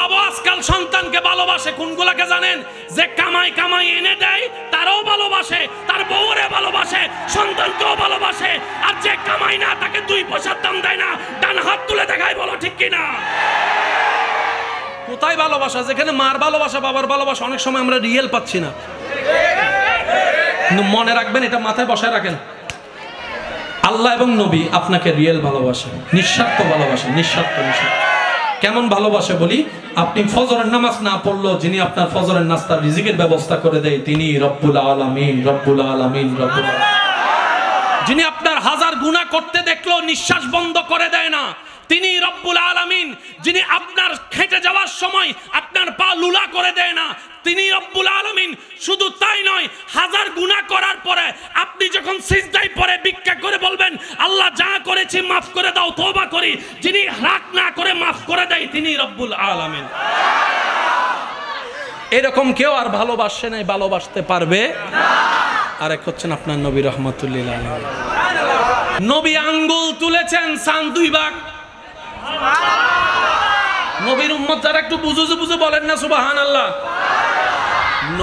বাবা আজকাল সন্তানকে ভালোবাসে কোনগুলাকে জানেন? যে কামাই কামাই এনে দেয় তারও ভালোবাসে, তার বউরে ভালোবাসে, সন্তানকেও ভালোবাসে। আর যে কামাই না তাকে 2 পয়সার দাম দেয় না, ডান হাত তুলে দেখায়, বলো ঠিক কিনা? কোথায় ভালোবাসা? যেখানে মার ভালোবাসা, বাবার ভালোবাসা অনেক সময় আমরা রিয়েল পাচ্ছি না। কিন্তু মনে রাখবেন, এটা মাথায় বসায় রাখেন, আল্লাহ এবং নবী আপনাকে রিয়েল ভালোবাসে, নিঃস্বার্থ ভালোবাসে, নিঃস্বার্থ। কেমন ভালোবাসে বলি, আপনি ফজরের নামাজ না পড়লেও যিনি আপনার ফজরের নাস্তার রিজিকের ব্যবস্থা করে দেয় তিনি রব্বুল আলামিন, রব্বুল আলামিন, রব্বুল আলামিন। যিনি আপনার 1000 গুনাহ করতে দেখলো নিঃশ্বাস বন্ধ করে দেয় না তিনি রব্বুল আলামিন। যিনি আপনার খেটে যাওয়ার সময় আপনার পা লুলা করে দেয় না তিনি রব্বুল আলামিন। শুধু তাই নয়, 1000 গুনাহ করার পরে আপনি যখন সিজদায় পড়ে ভিক্ষা করে বলবেন আল্লাহ যা করেছি মাফ করে দাও, তওবা করি, যিনি রাগ না করে মাফ করে দেয় তিনি রব্বুল আলামিন। এরকম কেউ আর ভালোবাসে নাই, ভালোবাসতে পারবে না। আরেক হচ্ছেন আপনার নবী রহমাতুল্লিল আলাইহি। নবী আঙ্গুল তুলেছেন সান 2 ভাগ। নবীর উম্মত যারা একটু বুঝে বলেন না সুবহানাল্লাহ।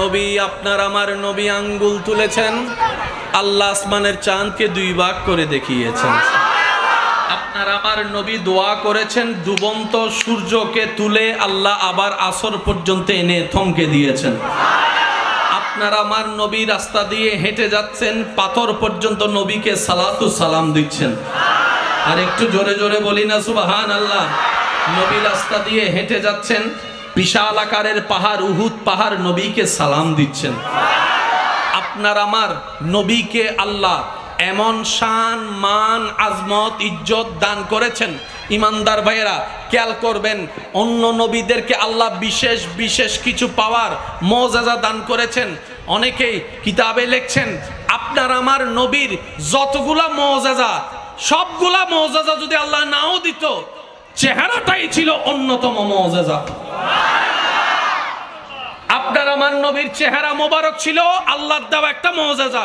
নবী আপনার আমার নবী আঙ্গুল তুলেছেন, আল্লাহ আসমানের চাঁদকে 2 ভাগ করে দেখিয়েছেন। আপনার আমার নবী দোয়া করেছেন, ডুবন্ত সূর্যকে তুলে আল্লাহ আবার আসর পর্যন্ত এনে থমকে দিয়েছেন। আপনার আমার নবী রাস্তা দিয়ে হেঁটে যাচ্ছেন, পাথর পর্যন্ত নবীকে সালাতু সালাম দিচ্ছেন। আর একটু জোরে জোরে বলি না সুবহানাল্লাহ। নবী রাস্তা দিয়ে হেঁটে যাচ্ছেন, বিশাল আকারের পাহাড় উহুদ পাহাড় নবীকে সালাম দিচ্ছেন। আপনার আমার নবীকে আল্লাহ এমন শান মান আজমত ইজ্জত দান করেছেন। ইমানদার ভাইয়েরা খেয়াল করবেন, অন্য নবীদেরকে আল্লাহ বিশেষ বিশেষ কিছু পাওয়ার মুআজিজা দান করেছেন। অনেকেই কিতাবে লিখছেন আপনার আমার নবীর যতগুলা মুআজিজা, সবগুলা মুআজিজা যদি আল্লাহ নাও দিত, চেহারাটাই ছিল অন্যতম মুআজিজা। আপনার আমার নবীর চেহারা মোবারক ছিল আল্লাহর দেওয়া একটা মুআজিজা।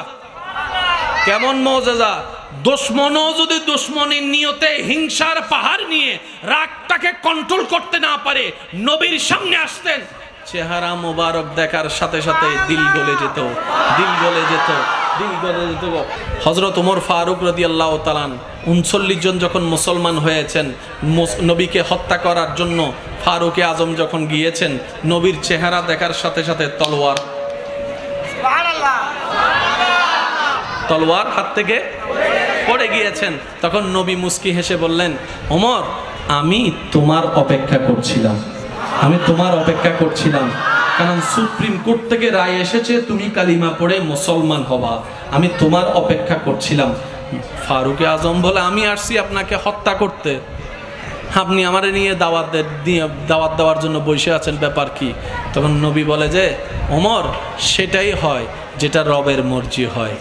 কেমন মুআজিজা? দুশমনও যদি দুশমনের নিয়তে হিংসার পাহাড় নিয়ে রাগটাকে কন্ট্রোল করতে না পারে, নবীর সামনে আসতেন, চেহারা মোবারক দেখার সাথে সাথে দিল গলে যেত, দিল গলে যেত, দিল গলে যেত। হযরত ওমর ফারুক রাদিয়াল্লাহু তাআলা 39 জন যখন মুসলমান হয়েছেন, নবীকে হত্যা করার জন্য ফারুকে আজম যখন গিয়েছেন, নবীর চেহারা দেখার সাথে সাথে তলোয়ার হাত থেকে পড়ে গিয়েছেন। তখন নবী মুস্কি হেসে বললেন, ওমর আমি তোমার অপেক্ষা করছিলাম, আমি তোমার অপেক্ষা করছিলাম, কারণ সুপ্রিম কোর্ট থেকে রায় এসেছে তুমি কালিমা পড়ে মুসলমান হবা, আমি তোমার অপেক্ষা করছিলাম। ফারুকে আজম বলে, আমি আসছি আপনাকে হত্যা করতে, আপনি আমারে নিয়ে দাওয়াত দেওয়ার জন্য বসে আছেন, ব্যাপার কি? তখন নবী বলে যে ওমর সেটাই হয় যেটা রবের মর্জি হয়,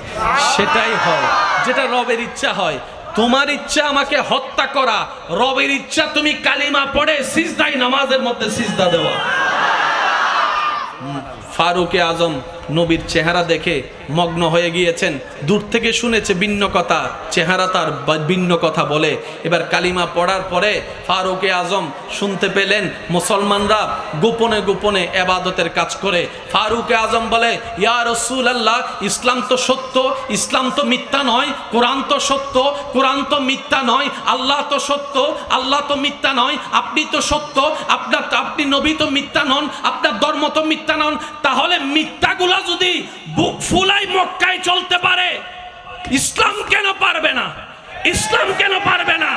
সেটাই হয় যেটা রবের ইচ্ছা হয়। তোমার ইচ্ছা আমাকে হত্যা করা, রবের ইচ্ছা তুমি কালিমা পড়ে সিজদায় নামাজের মধ্যে সিজদা দেওয়া। ফারুকে আজম নবীর চেহারা দেখে মগ্ন হয়ে গিয়েছেন। দূর থেকে শুনেছে ভিন্ন কথা, চেহারা তার ভিন্ন কথা বলে। এবার কালিমা পড়ার পরে ফারুকে আজম শুনতে পেলেন মুসলমানরা গোপনে গোপনে ইবাদতের কাজ করে। ফারুকে আজম বলে, ইয়া রাসূলুল্লাহ, ইসলাম তো সত্য, ইসলাম তো মিথ্যা নয়, কোরআন তো সত্য, কোরআন তো মিথ্যা নয়, আল্লাহ তো সত্য, আল্লাহ তো মিথ্যা নয়, আপনি তো সত্য, আপনি নবী তো মিথ্যা নন, আপনার ধর্ম তো মিথ্যা নন। তাহলে মিথ্যাগুলা যদি বুক ফুলাই মক্কায় চলতে পারে, ইসলাম কেন পারবে না? ইসলাম কেন পারবে না?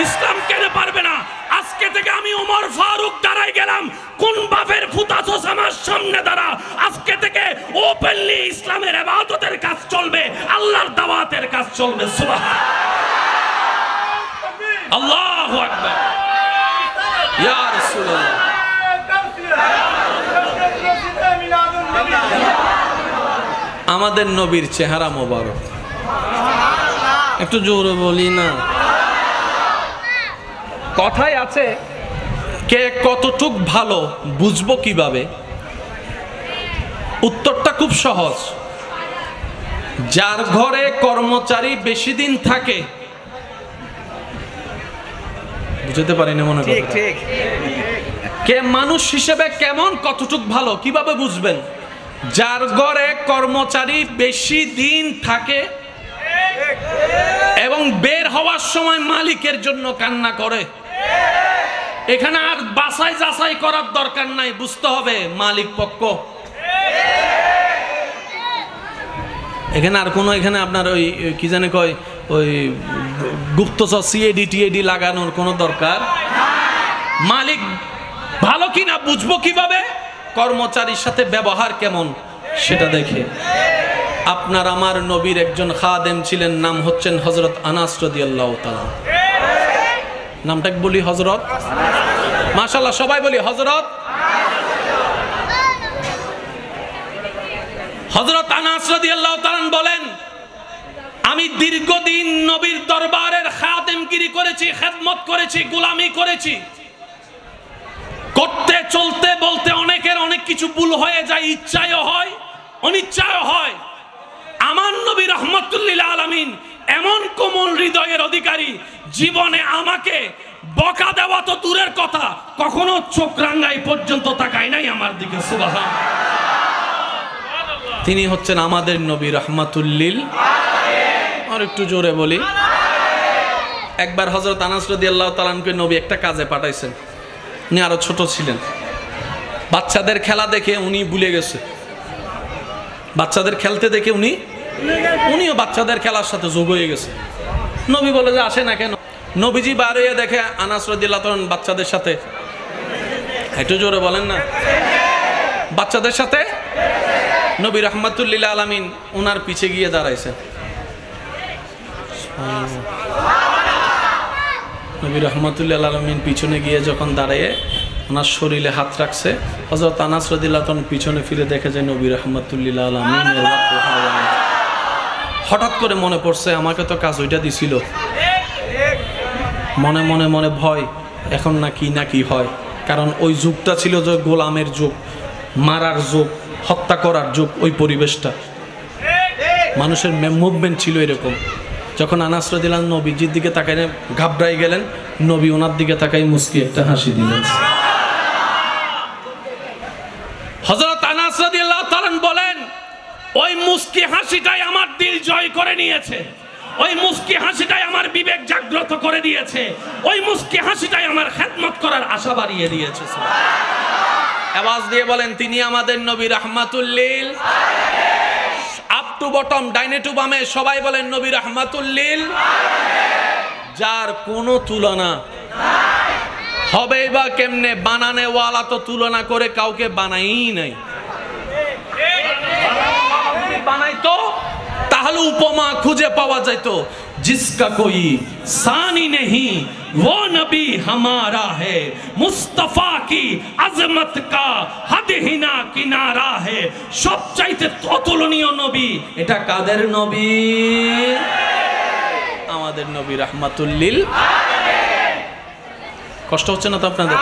ইসলাম কেন পারবে না? আজকে থেকে আমি ওমর ফারুক দাঁড়াই গেলাম, কোন বাপের ফুতাছস আমার সামনে দাঁড়া। আজকে থেকে ওপেনলি ইসলামের ইবাদতের কাজ চলবে, আল্লাহর দাওয়াতের কাজ চলবে। সুবহানাল্লাহ, আল্লাহু আকবার, ইয়া রাসূলুল্লাহ। আমাদের নবীর চেহারা মোবারক, একটু জোরে বলি না। কথায় আছে, কে কতটুক ভালো বুঝবো কিভাবে? উত্তরটা খুব সহজ। যার ঘরে কর্মচারী বেশি দিন থাকে, বুঝতে পারি না মনে করি, কে মানুষ হিসেবে কেমন, কতটুক ভালো কিভাবে বুঝবেন? যার ঘরে কর্মচারী বেশি দিন থাকে এবং বের হওয়ার সময় মালিকের জন্য কান্না করে, এখানে আর বাছাই যাচাই করার দরকার নাই, বুঝতে হবে মালিক পক্ষ। এখানে আর কোনো, এখানে আপনার ওই কি জানে কয়, ওই গুপ্তচর সিএডি টিএডি লাগানোর কোনো দরকার। মালিক ভালো কিনা বুঝবো কিভাবে? কর্মচারীর সাথে ব্যবহার কেমন সেটা দেখে। আপনার আমার নবীর একজন খাদেম ছিলেন, নাম হচ্ছেন হযরত আনাস রাদিয়াল্লাহু তাআলা। নামটা বলি হযরত, মাশাআল্লাহ সবাই বলি হযরত। হযরত আনাস রাদিয়াল্লাহু তাআলা বলেন, আমি দীর্ঘদিন নবীর দরবারের খাদেমগিরি করেছি, খেদমত করেছি, গোলামি করেছি। করতে চলতে বলতে অনেকের অনেক কিছু ভুল হয়ে যায়, ইচ্ছায় হয় অনিচ্ছায় হয়। আমার নবী রাহমাতুল লিল আলামিন এমন কোমল হৃদয়ের অধিকারী, জীবনে আমাকে বকা দেওয়া তো দূরের কথা, কখনো চোখ রাঙ্গাই পর্যন্ত তাকায় নাই আমার দিকে। সুবহানাল্লাহ। তিনি হচ্ছেন আমাদের নবী রাহমাতুল লিল আলামিন। আর একটু জোরে বলি। একবার হযরত আনাস রাদিয়াল্লাহু তাআলা আনহুকে নবী একটা কাজে পাঠাইছেন। উনি আরো ছোট ছিলেন, বাচ্চাদের খেলা দেখে উনি ভুলে গেছে। বাচ্চাদের খেলতে দেখে উনিও বাচ্চাদের খেলার সাথে যোগ হয়ে গেছে। নবী বলে যে আসে না কেন? নবীজি বার হয়ে দেখে আনাস রাদিয়াল্লাহু তাআলা বাচ্চাদের সাথে, একটু জোরে বলেন না, বাচ্চাদের সাথে। নবী রাহমাতুল লিল আলামিন ওনার পিছে গিয়ে দাঁড়াইছে। নবী রাহমাতুল লিল আলামিন পিছনে গিয়ে যখন দাঁড়িয়ে ওনার শরীরে হাত রাখছে, হযরত আনাস রাদিয়াল্লাহু তাআলা পিছনে ফিরে দেখে যে নবী রাহমাতুল লিল আলামিনের হঠাৎ করে মনে পড়ছে আমাকে তো কাজ ওইটা দিছিল। মনে মনে মনে ভয়, এখন না কি হয়। কারণ ওই যুগটা ছিল যে গোলামের যুগ, মারার যুগ, হত্যা করার যুগ। ওই পরিবেশটা, মানুষের মুভমেন্ট ছিল এরকম। যখন আনাস রাদিয়াল্লাহু আনহু নবীজির দিকে তাকাই ঘাবড়াই গেলেন, নবী ওনার দিকে তাকাই মুস্কি একটা হাসি দিলেন। হযরত আনাস রাদিয়াল্লাহু তাআলা বলেন, ওই মুস্কি হাসিটাই আমার দিল জয় করে নিয়েছে, ওই মুস্কি হাসিটাই আমার বিবেক জাগ্রত করে দিয়েছে, ওই মুস্কি হাসিটাই আমার খেদমত করার আশা বাড়িয়ে দিয়েছে। আওয়াজ দিয়ে বলেন, তিনি আমাদের নবী রাহমাতুল লিল আলামিন। আপ টু বটম, ডাইনে টু বামে সবাই বলেন নবী রাহমাতুল লিল আলামিন। যার কোনো তুলনা হবে বা কেমনে, বানানে ওয়ালা তো তুলনা করে কাউকে বানাই নাই। বানাইতো তাহলে উপমা খুঁজে পাওয়া যেত। जिसका कोई सानी नहीं वो नबी हमारा है, मुस्तफा की अजमत का हद ही ना किनारा है। সবচাইতে অতুলনীয় নবী এটা কাদের নবী? আমাদের নবী রাহমাতুল লিল আলামিন। কষ্ট হচ্ছে না তো আপনাদের?